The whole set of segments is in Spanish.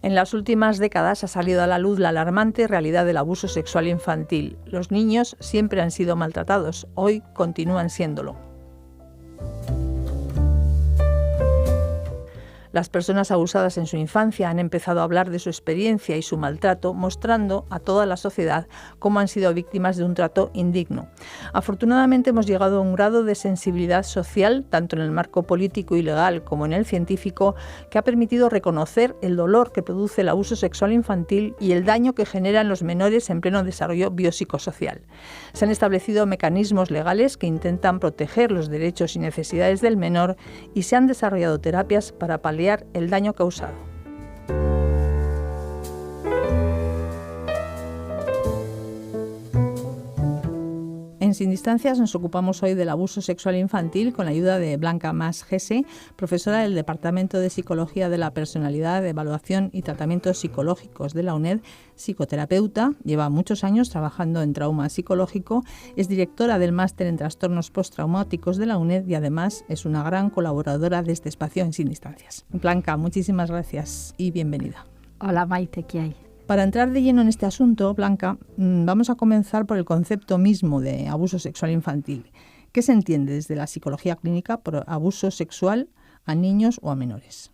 En las últimas décadas ha salido a la luz la alarmante realidad del abuso sexual infantil. Los niños siempre han sido maltratados, hoy continúan siéndolo. Las personas abusadas en su infancia han empezado a hablar de su experiencia y su maltrato, mostrando a toda la sociedad cómo han sido víctimas de un trato indigno. Afortunadamente hemos llegado a un grado de sensibilidad social, tanto en el marco político y legal como en el científico, que ha permitido reconocer el dolor que produce el abuso sexual infantil y el daño que genera en los menores en pleno desarrollo biopsicosocial. Se han establecido mecanismos legales que intentan proteger los derechos y necesidades del menor y se han desarrollado terapias para paliar el daño causado. En Sin Distancias nos ocupamos hoy del abuso sexual infantil con la ayuda de Blanca Mas Gese, profesora del Departamento de Psicología de la Personalidad, de Evaluación y Tratamientos Psicológicos de la UNED, psicoterapeuta, lleva muchos años trabajando en trauma psicológico, es directora del Máster en Trastornos Postraumáticos de la UNED y además es una gran colaboradora de este espacio en Sin Distancias. Blanca, muchísimas gracias y bienvenida. Hola Maite, ¿qué hay? Para entrar de lleno en este asunto, Blanca, vamos a comenzar por el concepto mismo de abuso sexual infantil. ¿Qué se entiende desde la psicología clínica por abuso sexual a niños o a menores?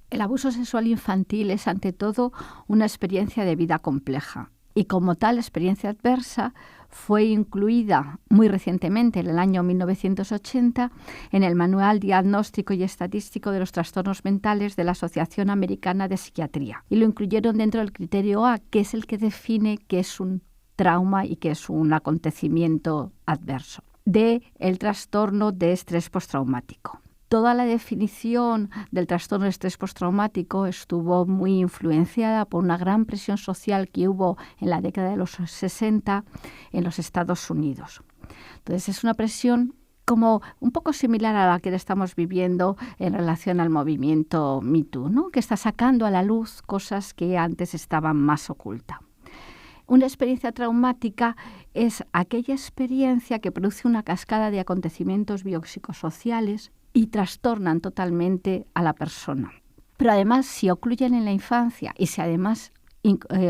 El abuso sexual infantil es, ante todo, una experiencia de vida compleja y, como tal experiencia adversa, fue incluida muy recientemente, en el año 1980, en el Manual Diagnóstico y Estadístico de los Trastornos Mentales de la Asociación Americana de Psiquiatría. Y lo incluyeron dentro del criterio A, que es el que define qué es un trauma y qué es un acontecimiento adverso, del trastorno de estrés postraumático. Toda la definición del trastorno de estrés postraumático estuvo muy influenciada por una gran presión social que hubo en la década de los 60 en los Estados Unidos. Entonces es una presión como un poco similar a la que estamos viviendo en relación al movimiento Me Too, ¿no? Que está sacando a la luz cosas que antes estaban más ocultas. Una experiencia traumática es aquella experiencia que produce una cascada de acontecimientos biopsicosociales y trastornan totalmente a la persona. Pero además, si ocurren en la infancia y si además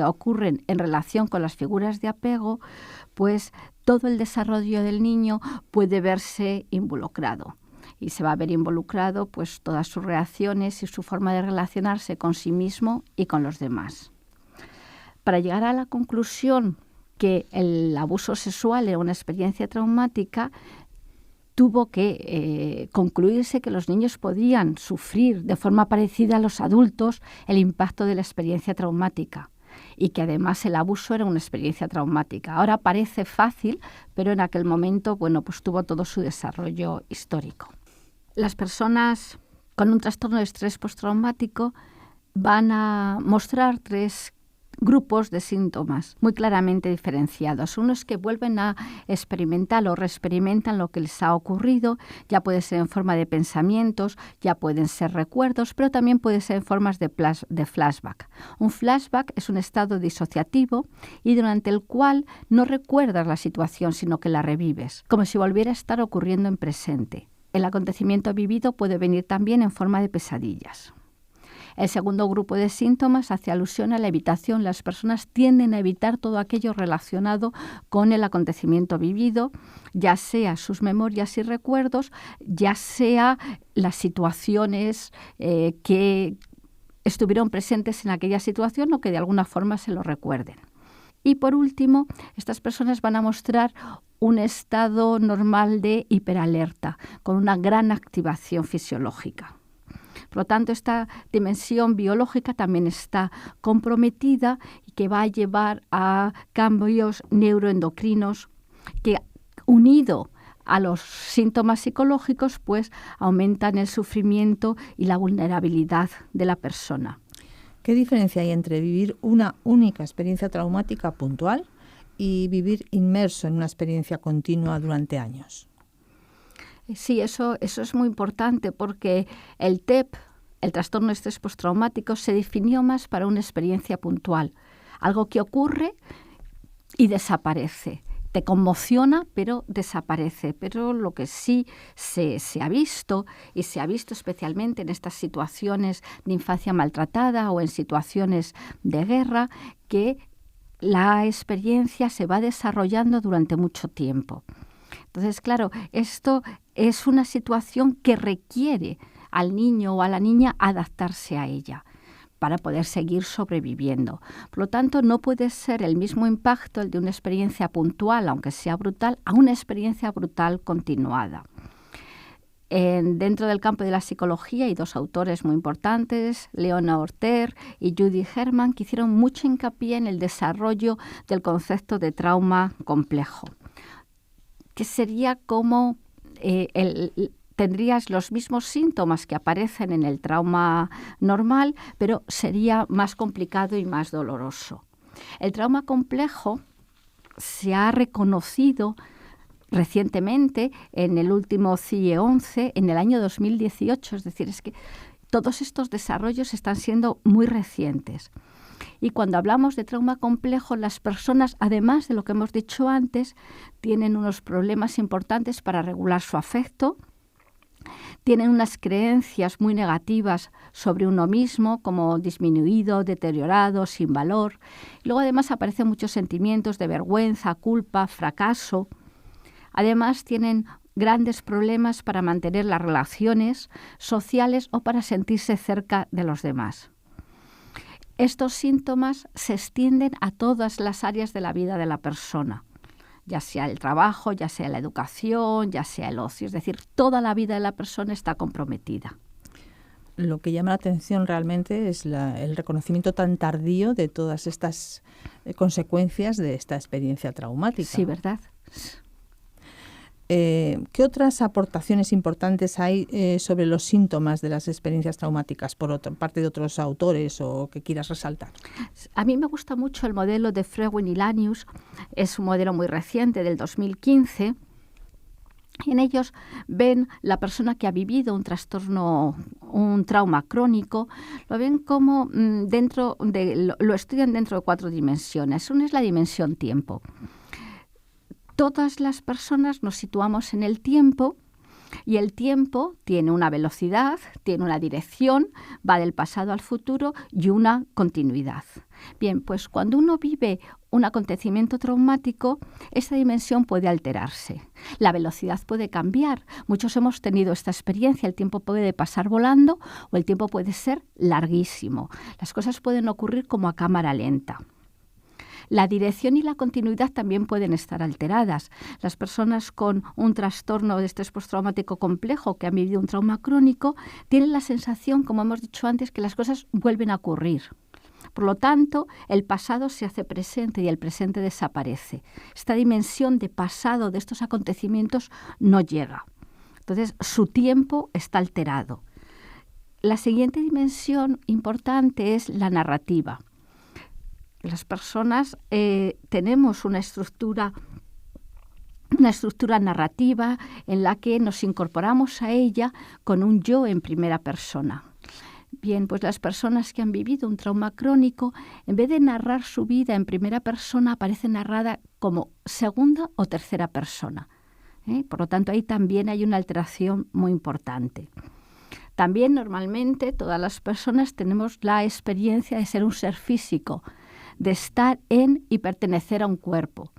ocurren en relación con las figuras de apego, pues todo el desarrollo del niño puede verse involucrado. Y se va a ver involucrado pues todas sus reacciones y su forma de relacionarse con sí mismo y con los demás. Para llegar a la conclusión que el abuso sexual era una experiencia traumática, tuvo que concluirse que los niños podían sufrir de forma parecida a los adultos el impacto de la experiencia traumática y que además el abuso era una experiencia traumática. Ahora parece fácil, pero en aquel momento, pues tuvo todo su desarrollo histórico. Las personas con un trastorno de estrés postraumático van a mostrar 3 grupos de síntomas muy claramente diferenciados. Unos que vuelven a experimentar o reexperimentan lo que les ha ocurrido, ya puede ser en forma de pensamientos, ya pueden ser recuerdos, pero también puede ser en formas de flashback. Un flashback es un estado disociativo y durante el cual no recuerdas la situación, sino que la revives, como si volviera a estar ocurriendo en presente. El acontecimiento vivido puede venir también en forma de pesadillas. El segundo grupo de síntomas hace alusión a la evitación. Las personas tienden a evitar todo aquello relacionado con el acontecimiento vivido, ya sea sus memorias y recuerdos, ya sea las situaciones que estuvieron presentes en aquella situación o que de alguna forma se lo recuerden. Y por último, estas personas van a mostrar un estado normal de hiperalerta, con una gran activación fisiológica. Por lo tanto, esta dimensión biológica también está comprometida y que va a llevar a cambios neuroendocrinos que, unido a los síntomas psicológicos, pues aumentan el sufrimiento y la vulnerabilidad de la persona. ¿Qué diferencia hay entre vivir una única experiencia traumática puntual y vivir inmerso en una experiencia continua durante años? Sí, eso es muy importante porque el TEP, el trastorno de estrés postraumático, se definió más para una experiencia puntual, algo que ocurre y desaparece. Te conmociona, pero desaparece. Pero lo que sí se ha visto, y se ha visto especialmente en estas situaciones de infancia maltratada o en situaciones de guerra, que la experiencia se va desarrollando durante mucho tiempo. Entonces, claro, esto es una situación que requiere al niño o a la niña adaptarse a ella para poder seguir sobreviviendo. Por lo tanto, no puede ser el mismo impacto el de una experiencia puntual, aunque sea brutal, a una experiencia brutal continuada. Dentro del campo de la psicología hay dos autores muy importantes, Leona Orter y Judy Herman, que hicieron mucho hincapié en el desarrollo del concepto de trauma complejo, que sería como tendrías los mismos síntomas que aparecen en el trauma normal, pero sería más complicado y más doloroso. El trauma complejo se ha reconocido recientemente en el último CIE-11, en el año 2018, es decir, es que todos estos desarrollos están siendo muy recientes. Y cuando hablamos de trauma complejo, las personas, además de lo que hemos dicho antes, tienen unos problemas importantes para regular su afecto, tienen unas creencias muy negativas sobre uno mismo, como disminuido, deteriorado, sin valor. Luego además aparecen muchos sentimientos de vergüenza, culpa, fracaso. Además tienen grandes problemas para mantener las relaciones sociales o para sentirse cerca de los demás. Estos síntomas se extienden a todas las áreas de la vida de la persona, ya sea el trabajo, ya sea la educación, ya sea el ocio. Es decir, toda la vida de la persona está comprometida. Lo que llama la atención realmente es el reconocimiento tan tardío de todas estas consecuencias de esta experiencia traumática. Sí, ¿verdad? ¿Qué otras aportaciones importantes hay sobre los síntomas de las experiencias traumáticas por parte de otros autores o que quieras resaltar? A mí me gusta mucho el modelo de Frewin y Lanius. Es un modelo muy reciente, del 2015. En ellos ven la persona que ha vivido un trastorno, un trauma crónico, lo ven como lo estudian dentro de 4 dimensiones. Una es la dimensión tiempo. Todas las personas nos situamos en el tiempo y el tiempo tiene una velocidad, tiene una dirección, va del pasado al futuro y una continuidad. Bien, pues cuando uno vive un acontecimiento traumático, esa dimensión puede alterarse. La velocidad puede cambiar. Muchos hemos tenido esta experiencia. El tiempo puede pasar volando o el tiempo puede ser larguísimo. Las cosas pueden ocurrir como a cámara lenta. La dirección y la continuidad también pueden estar alteradas. Las personas con un trastorno de estrés postraumático complejo que han vivido un trauma crónico tienen la sensación, como hemos dicho antes, que las cosas vuelven a ocurrir. Por lo tanto, el pasado se hace presente y el presente desaparece. Esta dimensión de pasado de estos acontecimientos no llega. Entonces, su tiempo está alterado. La siguiente dimensión importante es la narrativa. Las personas tenemos una estructura narrativa en la que nos incorporamos a ella con un yo en primera persona. Bien, pues las personas que han vivido un trauma crónico, en vez de narrar su vida en primera persona, aparece narrada como segunda o tercera persona. Por lo tanto, ahí también hay una alteración muy importante. También normalmente todas las personas tenemos la experiencia de ser un ser físico, de estar en y pertenecer a un cuerpo.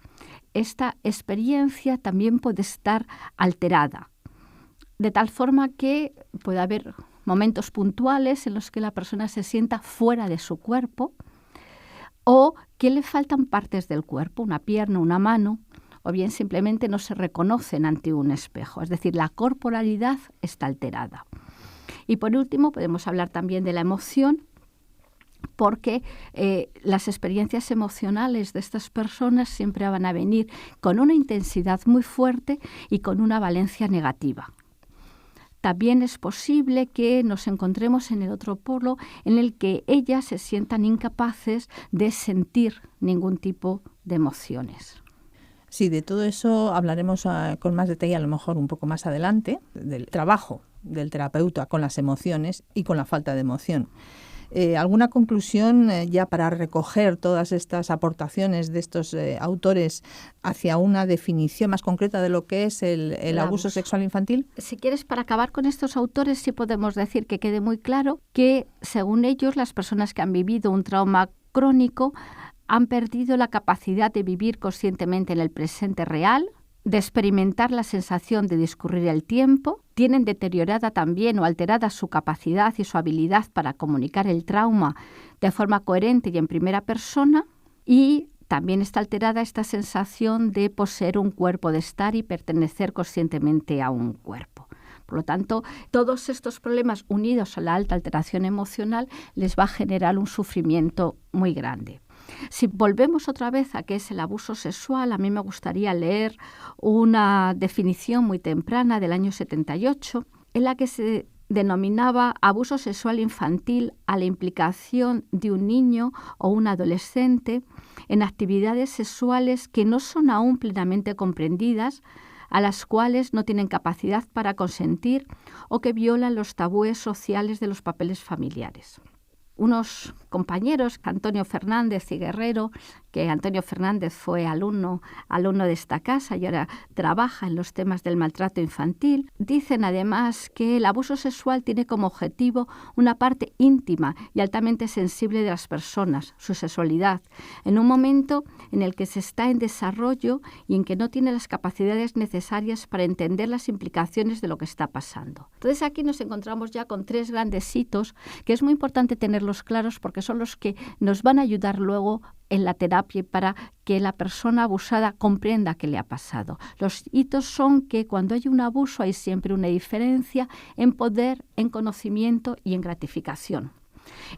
Esta experiencia también puede estar alterada, de tal forma que puede haber momentos puntuales en los que la persona se sienta fuera de su cuerpo o que le faltan partes del cuerpo, una pierna, una mano, o bien simplemente no se reconocen ante un espejo. Es decir, la corporalidad está alterada. Y por último, podemos hablar también de la emoción, porque las experiencias emocionales de estas personas siempre van a venir con una intensidad muy fuerte y con una valencia negativa. También es posible que nos encontremos en el otro polo en el que ellas se sientan incapaces de sentir ningún tipo de emociones. Sí, de todo eso hablaremos con más detalle a lo mejor un poco más adelante, del trabajo del terapeuta con las emociones y con la falta de emoción. ¿Alguna conclusión ya para recoger todas estas aportaciones de estos autores hacia una definición más concreta de lo que es el abuso sexual infantil? Si quieres, para acabar con estos autores, sí podemos decir que quede muy claro que, según ellos, las personas que han vivido un trauma crónico han perdido la capacidad de vivir conscientemente en el presente real, de experimentar la sensación de discurrir el tiempo, tienen deteriorada también o alterada su capacidad y su habilidad para comunicar el trauma de forma coherente y en primera persona, y también está alterada esta sensación de poseer un cuerpo, de estar y pertenecer conscientemente a un cuerpo. Por lo tanto, todos estos problemas unidos a la alta alteración emocional les va a generar un sufrimiento muy grande. Si volvemos otra vez a qué es el abuso sexual, a mí me gustaría leer una definición muy temprana del año 78, en la que se denominaba abuso sexual infantil a la implicación de un niño o un adolescente en actividades sexuales que no son aún plenamente comprendidas, a las cuales no tienen capacidad para consentir o que violan los tabúes sociales de los papeles familiares. Unos compañeros, Antonio Fernández y Guerrero, que Antonio Fernández fue alumno de esta casa y ahora trabaja en los temas del maltrato infantil, dicen además que el abuso sexual tiene como objetivo una parte íntima y altamente sensible de las personas, su sexualidad, en un momento en el que se está en desarrollo y en que no tiene las capacidades necesarias para entender las implicaciones de lo que está pasando. Entonces aquí nos encontramos ya con 3 grandes hitos que es muy importante tenerlos claros porque son los que nos van a ayudar luego en la terapia para que la persona abusada comprenda qué le ha pasado. Los hitos son que cuando hay un abuso hay siempre una diferencia en poder, en conocimiento y en gratificación.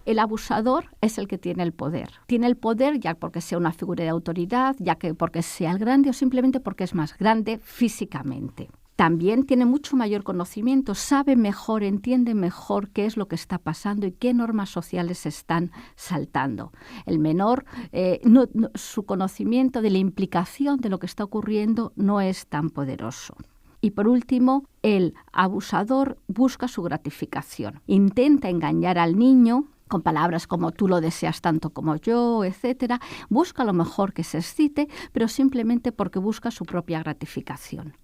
El abusador es el que tiene el poder. Tiene el poder ya porque sea una figura de autoridad, ya que porque sea el grande o simplemente porque es más grande físicamente. También tiene mucho mayor conocimiento, sabe mejor, entiende mejor qué es lo que está pasando y qué normas sociales se están saltando. El menor, su conocimiento de la implicación de lo que está ocurriendo no es tan poderoso. Y por último, el abusador busca su gratificación. Intenta engañar al niño con palabras como tú lo deseas tanto como yo, etcétera. Busca a lo mejor que se excite, pero simplemente porque busca su propia gratificación.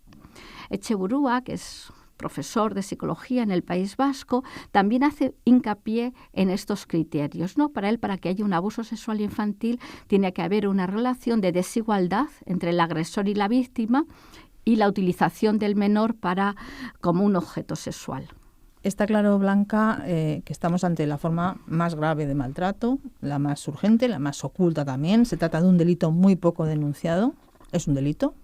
Etxeburua, que es profesor de psicología en el País Vasco, también hace hincapié en estos criterios, ¿no? Para él, para que haya un abuso sexual infantil, tiene que haber una relación de desigualdad entre el agresor y la víctima y la utilización del menor como un objeto sexual. Está claro, Blanca, que estamos ante la forma más grave de maltrato, la más urgente, la más oculta también. Se trata de un delito muy poco denunciado. ¿Es un delito?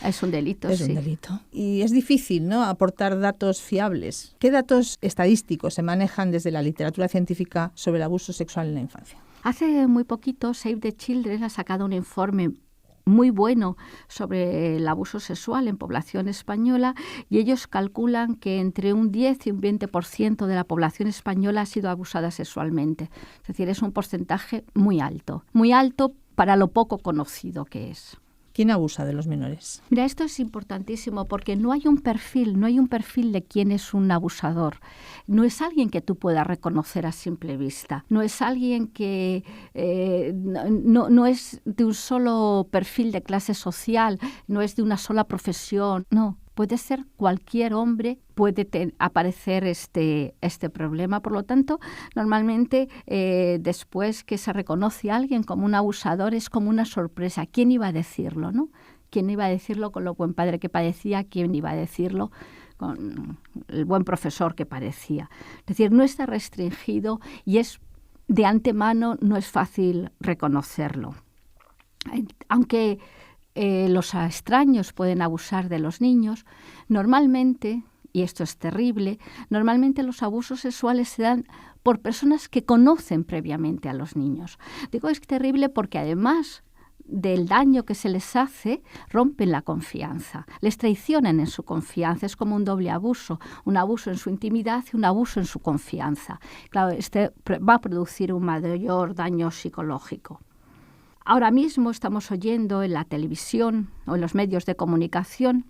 Es un delito, sí. Es un delito. Y es difícil, ¿no?, aportar datos fiables. ¿Qué datos estadísticos se manejan desde la literatura científica sobre el abuso sexual en la infancia? Hace muy poquito Save the Children ha sacado un informe muy bueno sobre el abuso sexual en población española y ellos calculan que entre un 10 y un 20% de la población española ha sido abusada sexualmente. Es decir, es un porcentaje muy alto para lo poco conocido que es. ¿Quién abusa de los menores? Mira, esto es importantísimo porque no hay un perfil de quién es un abusador. No es alguien que tú puedas reconocer a simple vista. No es alguien que no es de un solo perfil de clase social, no es de una sola profesión, no. Puede ser cualquier hombre, puede aparecer este problema. Por lo tanto, normalmente después que se reconoce a alguien como un abusador es como una sorpresa. ¿Quién iba a decirlo, no? ¿Quién iba a decirlo con lo buen padre que parecía? ¿Quién iba a decirlo con el buen profesor que parecía? Es decir, no está restringido y es de antemano no es fácil reconocerlo. Aunque los extraños pueden abusar de los niños, normalmente, y esto es terrible, normalmente los abusos sexuales se dan por personas que conocen previamente a los niños. Digo, es terrible porque además del daño que se les hace, rompen la confianza, les traicionan en su confianza, es como un doble abuso, un abuso en su intimidad y un abuso en su confianza. Claro, va a producir un mayor daño psicológico. Ahora mismo estamos oyendo en la televisión o en los medios de comunicación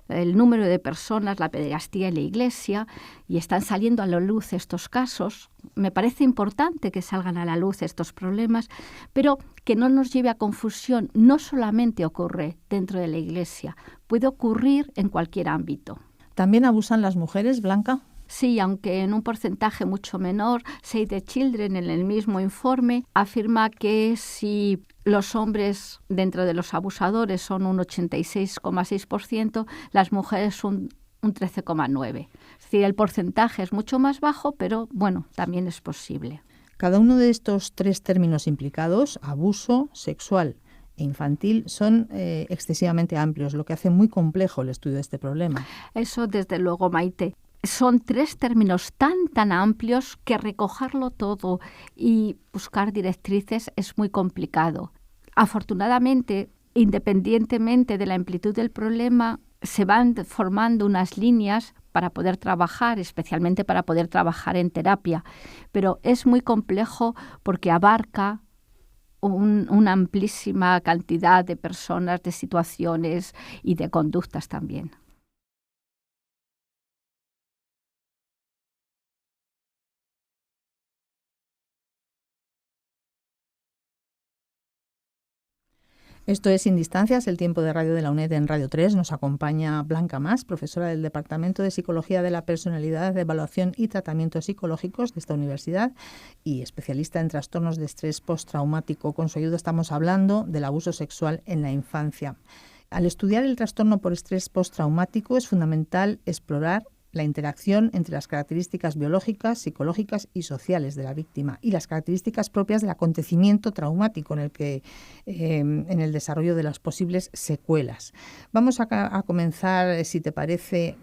el número de personas, la pederastía en la Iglesia, y están saliendo a la luz estos casos. Me parece importante que salgan a la luz estos problemas, pero que no nos lleve a confusión. No solamente ocurre dentro de la Iglesia, puede ocurrir en cualquier ámbito. ¿También abusan las mujeres, Blanca? Sí, aunque en un porcentaje mucho menor. Save the Children, en el mismo informe, afirma que si los hombres dentro de los abusadores son un 86,6%, las mujeres son un 13,9%. Es decir, el porcentaje es mucho más bajo, pero bueno, también es posible. Cada uno de estos tres términos implicados, abuso, sexual e infantil, son excesivamente amplios, lo que hace muy complejo el estudio de este problema. Eso desde luego, Maite. Son tres términos tan amplios que recogerlo todo y buscar directrices es muy complicado. Afortunadamente, independientemente de la amplitud del problema, se van formando unas líneas para poder trabajar, especialmente para poder trabajar en terapia. Pero es muy complejo porque abarca una amplísima cantidad de personas, de situaciones y de conductas también. Esto es Sin Distancias, el tiempo de radio de la UNED en Radio 3. Nos acompaña Blanca Mas, profesora del Departamento de Psicología de la Personalidad, de Evaluación y Tratamientos Psicológicos de esta universidad y especialista en trastornos de estrés postraumático. Con su ayuda estamos hablando del abuso sexual en la infancia. Al estudiar el trastorno por estrés postraumático es fundamental explorar la interacción entre las características biológicas, psicológicas y sociales de la víctima y las características propias del acontecimiento traumático en el desarrollo de las posibles secuelas. Vamos a comenzar, si te parece,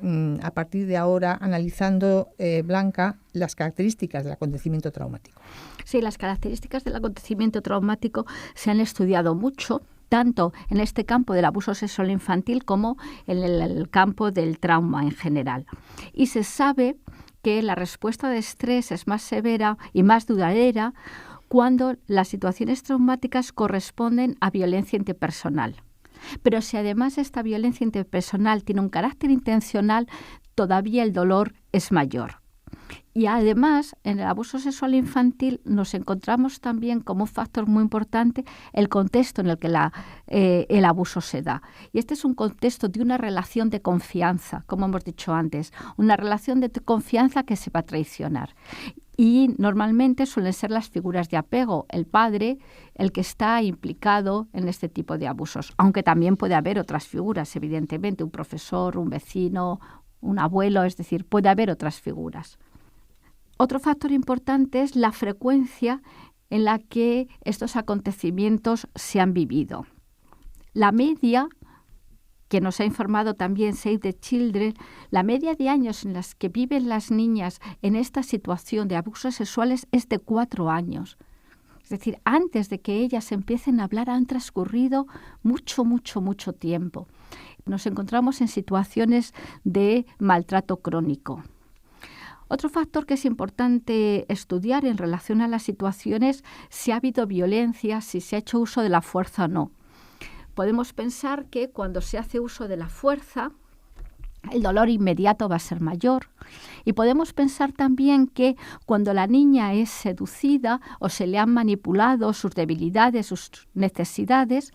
a partir de ahora analizando, Blanca, las características del acontecimiento traumático. Sí, las características del acontecimiento traumático se han estudiado mucho, tanto en este campo del abuso sexual infantil como en el campo del trauma en general. Y se sabe que la respuesta de estrés es más severa y más duradera cuando las situaciones traumáticas corresponden a violencia interpersonal. Pero si además esta violencia interpersonal tiene un carácter intencional, todavía el dolor es mayor. Y además, en el abuso sexual infantil nos encontramos también como un factor muy importante el contexto en el que el abuso se da. Y este es un contexto de una relación de confianza, como hemos dicho antes, una relación de confianza que se va a traicionar. Y normalmente suelen ser las figuras de apego, el padre, el que está implicado en este tipo de abusos, aunque también puede haber otras figuras, evidentemente, un profesor, un vecino, un abuelo, es decir, puede haber otras figuras. Otro factor importante es la frecuencia en la que estos acontecimientos se han vivido. La media, que nos ha informado también Save the Children, la media de años en las que viven las niñas en esta situación de abusos sexuales es de 4 años. Es decir, antes de que ellas empiecen a hablar han transcurrido mucho tiempo. Nos encontramos en situaciones de maltrato crónico. Otro factor que es importante estudiar en relación a las situaciones, si ha habido violencia, si se ha hecho uso de la fuerza o no. Podemos pensar que cuando se hace uso de la fuerza, el dolor inmediato va a ser mayor. Y podemos pensar también que cuando la niña es seducida o se le han manipulado sus debilidades, sus necesidades,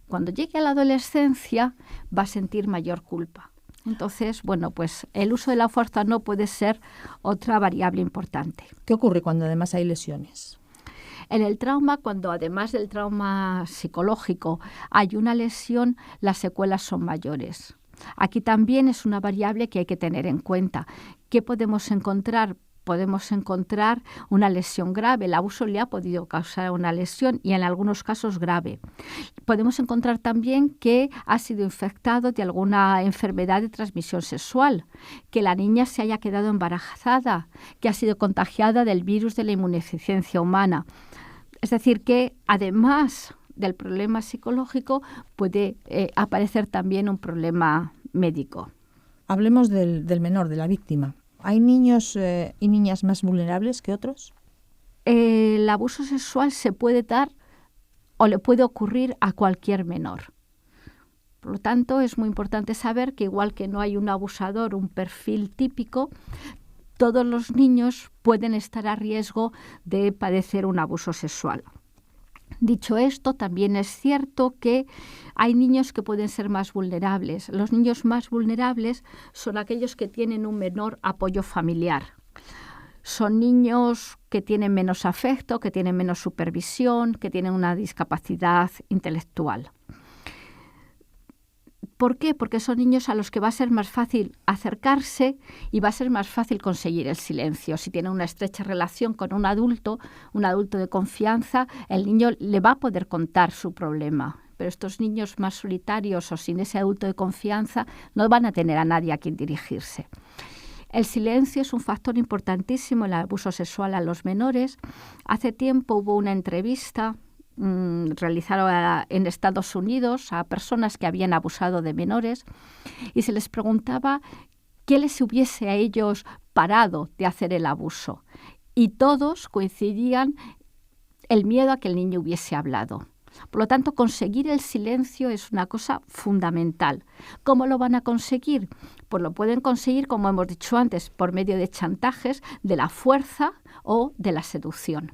cuando llegue a la adolescencia va a sentir mayor culpa. Entonces, bueno, pues el uso de la fuerza no puede ser otra variable importante. ¿Qué ocurre cuando además hay lesiones? En el trauma, cuando además del trauma psicológico hay una lesión, las secuelas son mayores. Aquí también es una variable que hay que tener en cuenta. ¿Qué podemos encontrar? Podemos encontrar una lesión grave. El abuso le ha podido causar una lesión y en algunos casos grave. Podemos encontrar también que ha sido infectado de alguna enfermedad de transmisión sexual, que la niña se haya quedado embarazada, que ha sido contagiada del virus de la inmunodeficiencia humana. Es decir, que además del problema psicológico puede aparecer también un problema médico. Hablemos del menor, de la víctima. ¿Hay niños y niñas más vulnerables que otros? El abuso sexual se puede dar o le puede ocurrir a cualquier menor. Por lo tanto, es muy importante saber que igual que no hay un abusador, un perfil típico, todos los niños pueden estar a riesgo de padecer un abuso sexual. Dicho esto, también es cierto que hay niños que pueden ser más vulnerables. Los niños más vulnerables son aquellos que tienen un menor apoyo familiar. Son niños que tienen menos afecto, que tienen menos supervisión, que tienen una discapacidad intelectual. ¿Por qué? Porque son niños a los que va a ser más fácil acercarse y va a ser más fácil conseguir el silencio. Si tiene una estrecha relación con un adulto de confianza, el niño le va a poder contar su problema. Pero estos niños más solitarios o sin ese adulto de confianza no van a tener a nadie a quien dirigirse. El silencio es un factor importantísimo en el abuso sexual a los menores. Hace tiempo hubo una entrevista realizada en Estados Unidos a personas que habían abusado de menores y se les preguntaba qué les hubiese a ellos parado de hacer el abuso. Y todos coincidían el miedo a que el niño hubiese hablado. Por lo tanto, conseguir el silencio es una cosa fundamental. ¿Cómo lo van a conseguir? Pues lo pueden conseguir, como hemos dicho antes, por medio de chantajes, de la fuerza o de la seducción.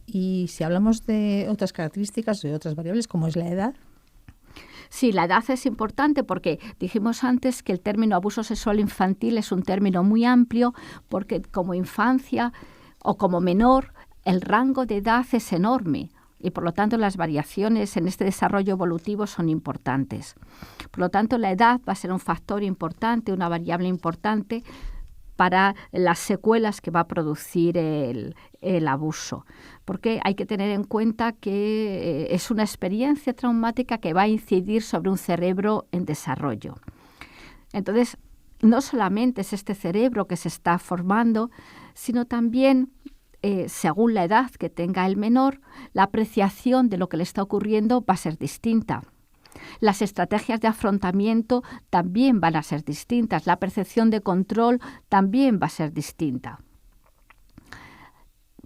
Y si hablamos de otras características, de otras variables, ¿cómo es la edad? Sí, la edad es importante porque dijimos antes que el término abuso sexual infantil es un término muy amplio porque como infancia o como menor el rango de edad es enorme y por lo tanto las variaciones en este desarrollo evolutivo son importantes. Por lo tanto, la edad va a ser un factor importante, una variable importante para las secuelas que va a producir el abuso. Porque hay que tener en cuenta que es una experiencia traumática que va a incidir sobre un cerebro en desarrollo. Entonces, no solamente es este cerebro que se está formando, sino también, según la edad que tenga el menor, la apreciación de lo que le está ocurriendo va a ser distinta. Las estrategias de afrontamiento también van a ser distintas. La percepción de control también va a ser distinta.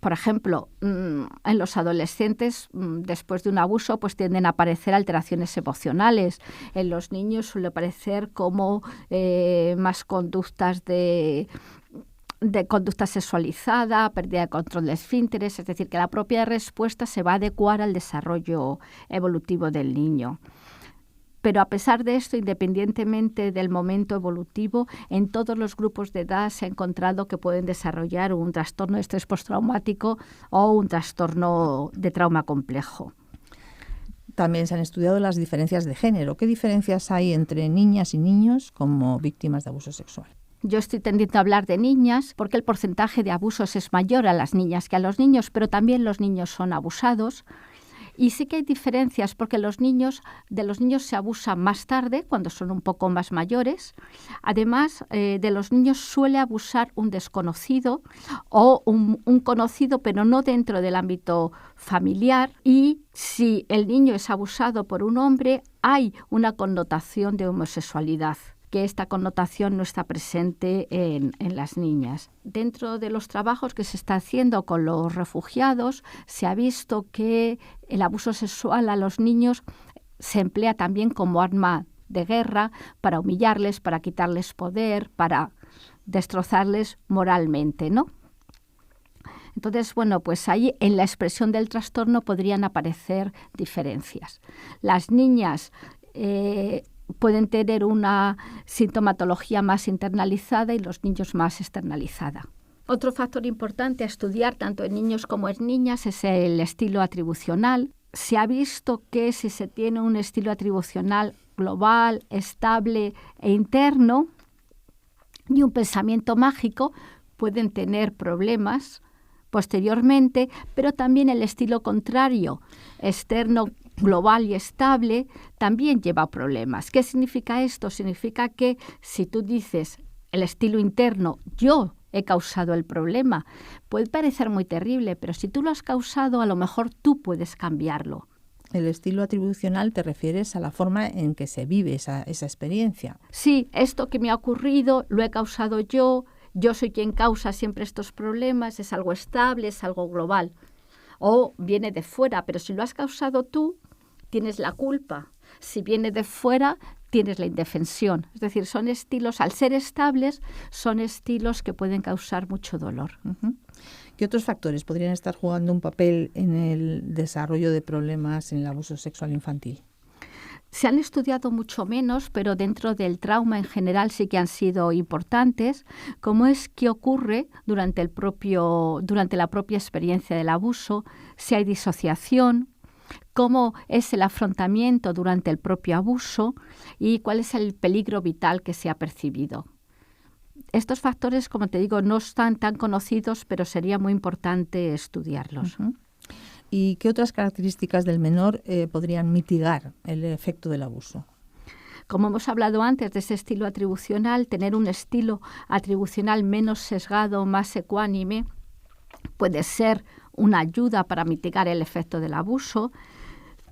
Por ejemplo, en los adolescentes, después de un abuso, pues tienden a aparecer alteraciones emocionales. En los niños suele aparecer como más conductas de conducta sexualizada, pérdida de control de esfínteres, es decir, que la propia respuesta se va a adecuar al desarrollo evolutivo del niño. Pero a pesar de esto, independientemente del momento evolutivo, en todos los grupos de edad se ha encontrado que pueden desarrollar un trastorno de estrés postraumático o un trastorno de trauma complejo. También se han estudiado las diferencias de género. ¿Qué diferencias hay entre niñas y niños como víctimas de abuso sexual? Yo estoy tendiendo a hablar de niñas porque el porcentaje de abusos es mayor a las niñas que a los niños, pero también los niños son abusados. Y sí que hay diferencias porque de los niños se abusa más tarde, cuando son un poco más mayores. Además, de los niños suele abusar un desconocido o un conocido, pero no dentro del ámbito familiar. Y si el niño es abusado por un hombre, hay una connotación de homosexualidad, que esta connotación no está presente en las niñas. Dentro de los trabajos que se está haciendo con los refugiados, se ha visto que el abuso sexual a los niños se emplea también como arma de guerra para humillarles, para quitarles poder, para destrozarles moralmente, ¿no? Entonces, bueno, pues ahí en la expresión del trastorno podrían aparecer diferencias. Las niñas pueden tener una sintomatología más internalizada y los niños más externalizada. Otro factor importante a estudiar tanto en niños como en niñas es el estilo atribucional. Se ha visto que si se tiene un estilo atribucional global, estable e interno y un pensamiento mágico, pueden tener problemas posteriormente, pero también el estilo contrario, externo, global y estable, también lleva problemas. ¿Qué significa esto? Significa que si tú dices el estilo interno, yo he causado el problema, puede parecer muy terrible, pero si tú lo has causado, a lo mejor tú puedes cambiarlo. El estilo atribucional te refieres a la forma en que se vive esa experiencia. Sí, esto que me ha ocurrido lo he causado yo soy quien causa siempre estos problemas, es algo estable, es algo global. O viene de fuera, pero si lo has causado tú, tienes la culpa. Si viene de fuera, tienes la indefensión. Es decir, son estilos, al ser estables, son estilos que pueden causar mucho dolor. ¿Qué otros factores podrían estar jugando un papel en el desarrollo de problemas en el abuso sexual infantil? Se han estudiado mucho menos, pero dentro del trauma en general sí que han sido importantes, como es qué ocurre durante la propia experiencia del abuso, si hay disociación, cómo es el afrontamiento durante el propio abuso y cuál es el peligro vital que se ha percibido. Estos factores, como te digo, no están tan conocidos, pero sería muy importante estudiarlos. ¿Y qué otras características del menor podrían mitigar el efecto del abuso? Como hemos hablado antes de ese estilo atribucional, tener un estilo atribucional menos sesgado, más ecuánime, puede ser una ayuda para mitigar el efecto del abuso.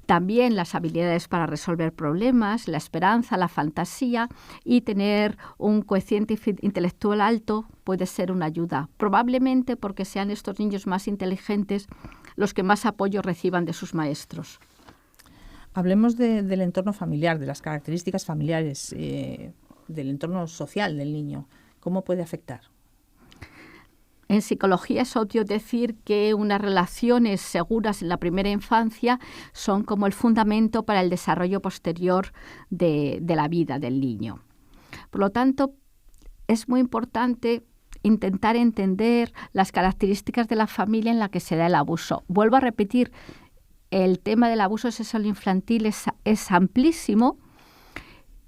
También las habilidades para resolver problemas, la esperanza, la fantasía y tener un cociente intelectual alto puede ser una ayuda. Probablemente porque sean estos niños más inteligentes los que más apoyo reciban de sus maestros. Hablemos del entorno familiar, de las características familiares, del entorno social del niño. ¿Cómo puede afectar? En psicología es obvio decir que unas relaciones seguras en la primera infancia son como el fundamento para el desarrollo posterior de la vida del niño. Por lo tanto, es muy importante intentar entender las características de la familia en la que se da el abuso. Vuelvo a repetir, el tema del abuso sexual infantil es amplísimo.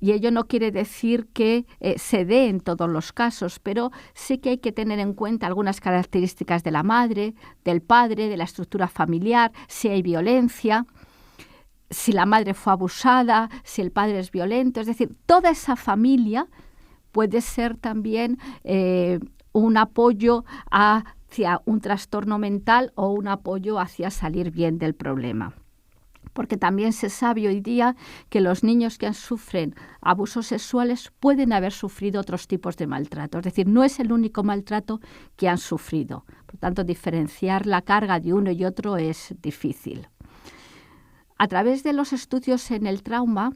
Y ello no quiere decir que se dé en todos los casos, pero sí que hay que tener en cuenta algunas características de la madre, del padre, de la estructura familiar, si hay violencia, si la madre fue abusada, si el padre es violento. Es decir, toda esa familia puede ser también un apoyo hacia un trastorno mental o un apoyo hacia salir bien del problema. Porque también se sabe hoy día que los niños que sufren abusos sexuales pueden haber sufrido otros tipos de maltrato. Es decir, no es el único maltrato que han sufrido. Por tanto, diferenciar la carga de uno y otro es difícil. A través de los estudios en el trauma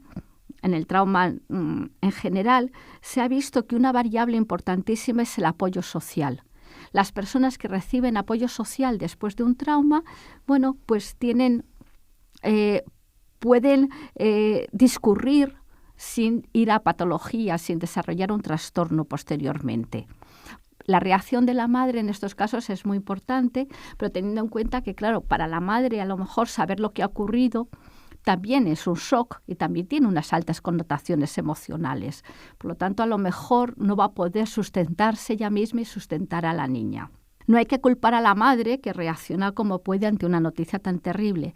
en general, se ha visto que una variable importantísima es el apoyo social. Las personas que reciben apoyo social después de un trauma, bueno, pues pueden discurrir sin ir a patología, sin desarrollar un trastorno posteriormente. La reacción de la madre en estos casos es muy importante, pero teniendo en cuenta que, claro, para la madre a lo mejor saber lo que ha ocurrido también es un shock y también tiene unas altas connotaciones emocionales. Por lo tanto, a lo mejor no va a poder sustentarse ella misma y sustentar a la niña. No hay que culpar a la madre que reacciona como puede ante una noticia tan terrible,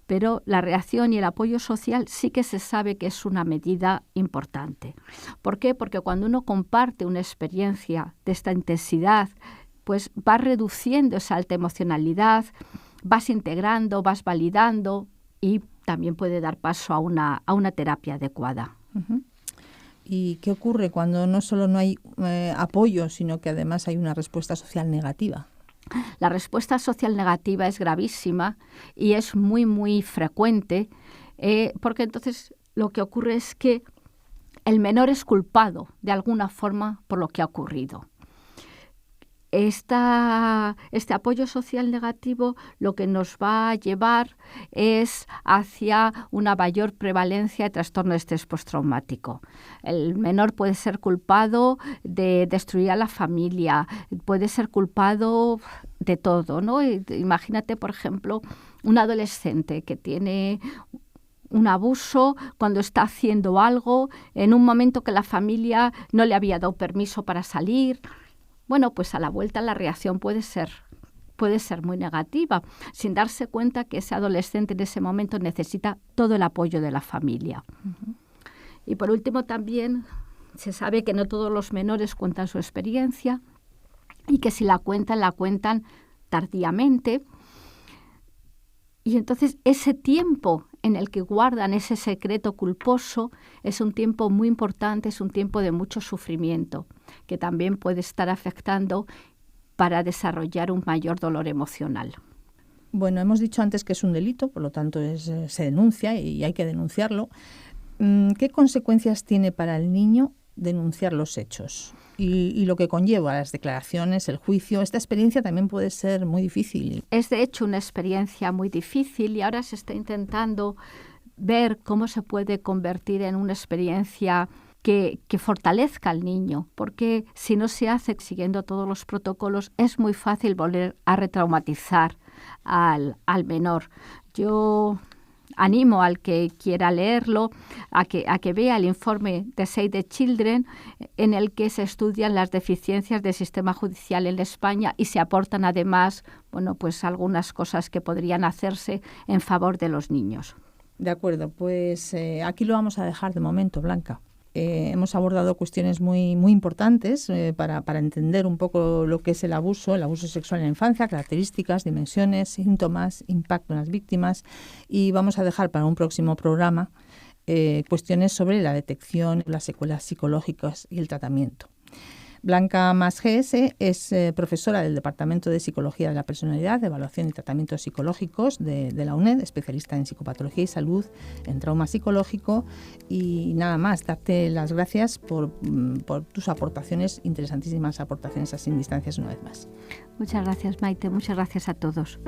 pero la reacción y el apoyo social sí que se sabe que es una medida importante. ¿Por qué? Porque cuando uno comparte una experiencia de esta intensidad, pues vas reduciendo esa alta emocionalidad, vas integrando, vas validando y también puede dar paso a una terapia adecuada. ¿Y qué ocurre cuando no solo no hay apoyo, sino que además hay una respuesta social negativa? La respuesta social negativa es gravísima y es muy, muy frecuente, porque entonces lo que ocurre es que el menor es culpado de alguna forma por lo que ha ocurrido. Este apoyo social negativo lo que nos va a llevar es hacia una mayor prevalencia de trastorno de estrés postraumático. El menor puede ser culpado de destruir a la familia, puede ser culpado de todo, ¿no? Imagínate, por ejemplo, un adolescente que tiene un abuso cuando está haciendo algo en un momento que la familia no le había dado permiso para salir. Bueno, pues a la vuelta la reacción puede ser muy negativa, sin darse cuenta que ese adolescente en ese momento necesita todo el apoyo de la familia. Y por último también se sabe que no todos los menores cuentan su experiencia y que si la cuentan tardíamente. Y entonces ese tiempo en el que guardan ese secreto culposo es un tiempo muy importante, es un tiempo de mucho sufrimiento, que también puede estar afectando para desarrollar un mayor dolor emocional. Bueno, hemos dicho antes que es un delito, por lo tanto se denuncia y hay que denunciarlo. ¿Qué consecuencias tiene para el niño denunciar los hechos? Y lo que conlleva las declaraciones, el juicio. Esta experiencia también puede ser muy difícil. Es de hecho una experiencia muy difícil y ahora se está intentando ver cómo se puede convertir en una experiencia que fortalezca al niño, porque si no se hace siguiendo todos los protocolos es muy fácil volver a retraumatizar al menor. Yo animo al que quiera leerlo a que vea el informe de Save the Children, en el que se estudian las deficiencias del sistema judicial en España y se aportan además, pues algunas cosas que podrían hacerse en favor de los niños. De acuerdo, pues aquí lo vamos a dejar de momento, Blanca. Hemos abordado cuestiones muy, muy importantes para entender un poco lo que es el abuso sexual en la infancia, características, dimensiones, síntomas, impacto en las víctimas, y vamos a dejar para un próximo programa cuestiones sobre la detección, las secuelas psicológicas y el tratamiento. Blanca Mas GS es profesora del Departamento de Psicología de la Personalidad, Evaluación y Tratamientos Psicológicos de la UNED, especialista en psicopatología y salud, en trauma psicológico. Y nada más, darte las gracias por tus aportaciones, interesantísimas aportaciones a Sin Distancias una vez más. Muchas gracias, Maite. Muchas gracias a todos.